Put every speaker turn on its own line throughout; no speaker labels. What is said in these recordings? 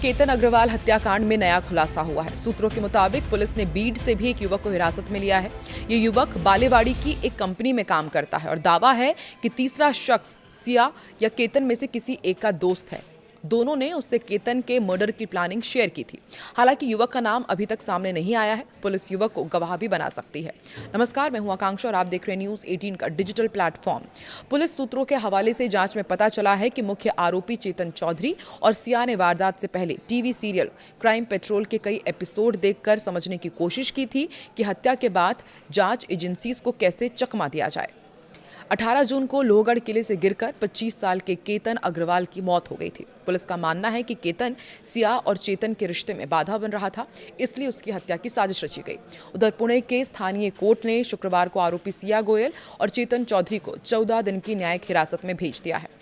केतन अग्रवाल हत्याकांड में नया खुलासा हुआ है। सूत्रों के मुताबिक पुलिस ने बीड से भी एक युवक को हिरासत में लिया है। ये युवक बालेवाड़ी की एक कंपनी में काम करता है और दावा है कि तीसरा शख्स सिया या केतन में से किसी एक का दोस्त है। दोनों ने उससे केतन के मर्डर की प्लानिंग शेयर की थी। हालांकि युवक का नाम अभी तक सामने नहीं आया है। पुलिस युवक को गवाह भी बना सकती है। नमस्कार, मैं हूं आकांक्षा और आप देख रहे हैं न्यूज़ 18 का डिजिटल प्लेटफॉर्म। पुलिस सूत्रों के हवाले से जांच में पता चला है कि मुख्य आरोपी चेतन चौधरी और सिया ने वारदात से पहले टीवी सीरियल क्राइम पेट्रोल के कई एपिसोड देखकर समझने की कोशिश की थी कि हत्या के बाद जांच एजेंसीज को कैसे चकमा दिया जाए। 18 जून को लोहगढ़ किले से गिरकर 25 साल के केतन अग्रवाल की मौत हो गई थी। पुलिस का मानना है कि केतन सिया और चेतन के रिश्ते में बाधा बन रहा था, इसलिए उसकी हत्या की साजिश रची गई। उधर पुणे के स्थानीय कोर्ट ने शुक्रवार को आरोपी सिया गोयल और चेतन चौधरी को 14 दिन की न्यायिक हिरासत में भेज दिया है।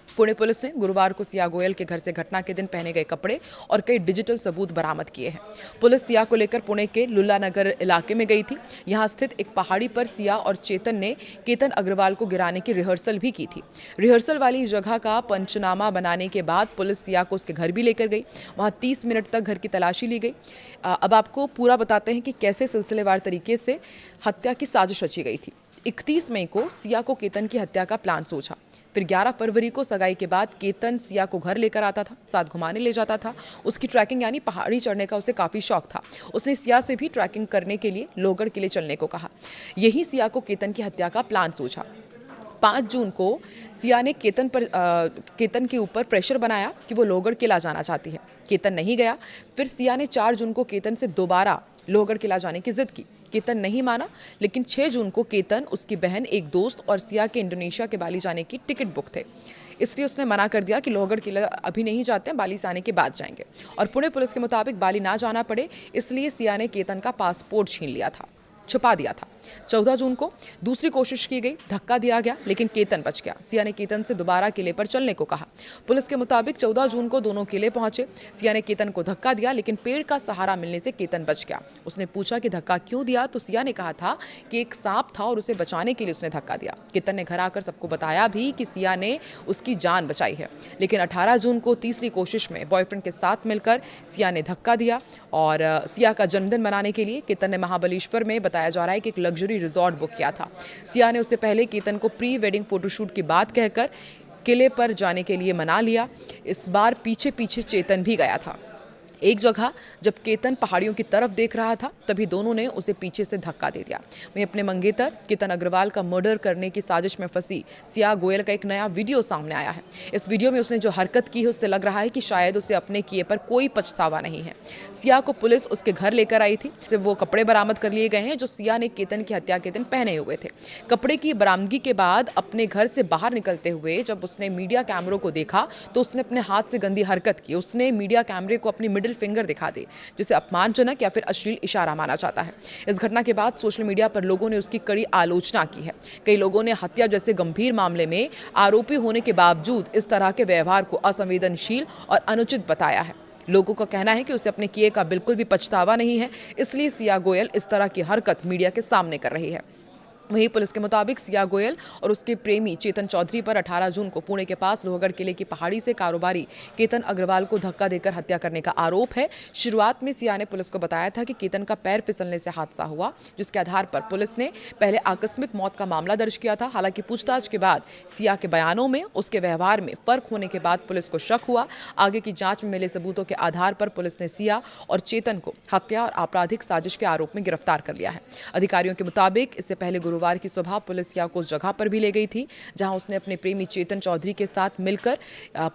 पुणे पुलिस ने गुरुवार को सिया गोयल के घर से घटना के दिन पहने गए कपड़े और कई डिजिटल सबूत बरामद किए हैं। पुलिस सिया को लेकर पुणे के लुल्ला नगर इलाके में गई थी। यहां स्थित एक पहाड़ी पर सिया और चेतन ने केतन अग्रवाल को गिराने की रिहर्सल भी की थी। रिहर्सल वाली जगह का पंचनामा बनाने के बाद पुलिस सिया को उसके घर भी लेकर गई। वहां 30 मिनट तक घर की तलाशी ली गई। अब आपको पूरा बताते हैं कि कैसे सिलसिलेवार तरीके से हत्या की साजिश रची गई थी। 31 मई को सिया को केतन की हत्या का प्लान सोचा। फिर 11 फरवरी को सगाई के बाद केतन सिया को घर लेकर आता था, साथ घुमाने ले जाता था। उसकी ट्रैकिंग यानी पहाड़ी चढ़ने का उसे काफ़ी शौक था। उसने सिया से भी ट्रैकिंग करने के लिए लोहगढ़ किले चलने को कहा। यही सिया को केतन की हत्या का प्लान सोचा। 5 जून को सिया ने केतन के ऊपर प्रेशर बनाया कि वो लोहगढ़ किला जाना चाहती है। केतन नहीं गया। फिर सिया ने 4 जून को केतन से दोबारा लोहगढ़ किला जाने की जिद की। केतन नहीं माना, लेकिन 6 जून को केतन, उसकी बहन, एक दोस्त और सिया के इंडोनेशिया के बाली जाने की टिकट बुक थे। इसलिए उसने मना कर दिया कि लोहगढ़ किला अभी नहीं जाते हैं, बाली से आने के बाद जाएंगे। और पुणे पुलिस के मुताबिक बाली ना जाना पड़े, इसलिए सिया ने केतन का पासपोर्ट छीन लिया था, छुपा दिया था। 14 जून को दूसरी कोशिश की गई, धक्का दिया गया, लेकिन केतन बच गया। सिया ने केतन से दोबारा किले पर चलने को कहा। पुलिस के मुताबिक 14 जून को दोनों किले पहुंचे। सिया ने केतन को धक्का दिया, लेकिन पेड़ का सहारा मिलने से केतन बच गया। उसने पूछा कि धक्का क्यों दिया, तो सिया ने कहा था कि एक सांप था और उसे बचाने के लिए उसने धक्का दिया। केतन ने घर आकर सबको बताया भी कि सिया ने उसकी जान बचाई है। लेकिन 18 जून को तीसरी कोशिश में बॉयफ्रेंड के साथ मिलकर सिया ने धक्का दिया और सिया का जन्मदिन मनाने के लिए केतन ने महाबलेश्वर में, बताया जा रहा है कि एक लग्जरी रिजॉर्ट बुक किया था। सिया ने उससे पहले केतन को प्री वेडिंग फोटोशूट की बात कहकर किले पर जाने के लिए मना लिया। इस बार पीछे पीछे चेतन भी गया था। एक जगह जब केतन पहाड़ियों की तरफ देख रहा था, तभी दोनों ने उसे पीछे से धक्का दे दिया। वहीं अपने मंगेतर केतन अग्रवाल का मर्डर करने की साजिश में फंसी सिया गोयल का एक नया वीडियो सामने आया है। इस वीडियो में उसने जो हरकत की है, उससे लग रहा है कि शायद उसे अपने किए पर कोई पछतावा नहीं है। सिया को पुलिस उसके घर लेकर आई थी। उससे वो कपड़े बरामद कर लिए गए हैं जो सिया ने केतन की हत्या के दिन पहने हुए थे। कपड़े की बरामदगी के बाद अपने घर से बाहर निकलते हुए जब उसने मीडिया कैमरों को देखा, तो उसने अपने हाथ से गंदी हरकत की। उसने मीडिया कैमरे को अपनी मिडिल फिंगर दिखा दे, जिसे अपमानजनक या फिर अश्लील इशारा माना जाता है। इस घटना के बाद सोशल मीडिया पर लोगों ने उसकी कड़ी आलोचना की है। कई लोगों ने हत्या जैसे गंभीर मामले में आरोपी होने के बावजूद इस तरह के व्यवहार को असंवेदनशील और अनुचित बताया है। लोगों का कहना है कि उसे अपने किए का बिल्कुल भी पछतावा नहीं है, इसलिए सिया गोयल इस तरह की हरकत मीडिया के सामने कर रही है। वहीं पुलिस के मुताबिक सिया गोयल और उसके प्रेमी चेतन चौधरी पर 18 जून को पुणे के पास लोहगढ़ किले की पहाड़ी से कारोबारी केतन अग्रवाल को धक्का देकर हत्या करने का आरोप है। शुरुआत में सिया ने पुलिस को बताया था कि केतन का पैर फिसलने से हादसा हुआ, जिसके आधार पर पुलिस ने पहले आकस्मिक मौत का मामला दर्ज किया था। हालांकि पूछताछ के बाद सिया के बयानों में, उसके व्यवहार में फर्क होने के बाद पुलिस को शक हुआ। आगे की जांच में मिले सबूतों के आधार पर पुलिस ने सिया और चेतन को हत्या और आपराधिक साजिश के आरोप में गिरफ्तार कर लिया है। अधिकारियों के मुताबिक इससे पहले गुरुवार की सुबह पुलिस सिया को उस जगह पर भी ले गई थी जहां उसने अपने प्रेमी चेतन चौधरी के साथ मिलकर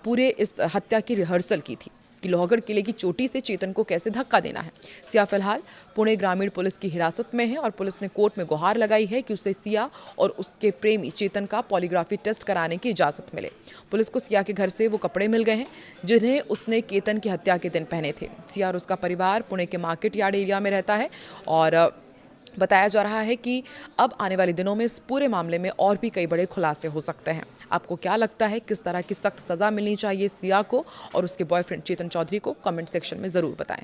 पूरे इस हत्या की रिहर्सल की थी कि लोहगढ़ किले की चोटी से चेतन को कैसे धक्का देना है। सिया फिलहाल पुणे ग्रामीण पुलिस की हिरासत में है और पुलिस ने कोर्ट में गुहार लगाई है कि उसे सिया और उसके प्रेमी चेतन का पॉलीग्राफी टेस्ट कराने की इजाजत मिले। पुलिस को सिया के घर से वो कपड़े मिल गए हैं जिन्हें उसने केतन की हत्या के दिन पहने थे। सिया और उसका परिवार पुणे के मार्केट यार्ड एरिया में रहता है और बताया जा रहा है कि अब आने वाले दिनों में इस पूरे मामले में और भी कई बड़े खुलासे हो सकते हैं। आपको क्या लगता है, किस तरह की सख्त सज़ा मिलनी चाहिए सिया को और उसके बॉयफ्रेंड चेतन चौधरी को? कमेंट सेक्शन में ज़रूर बताएं।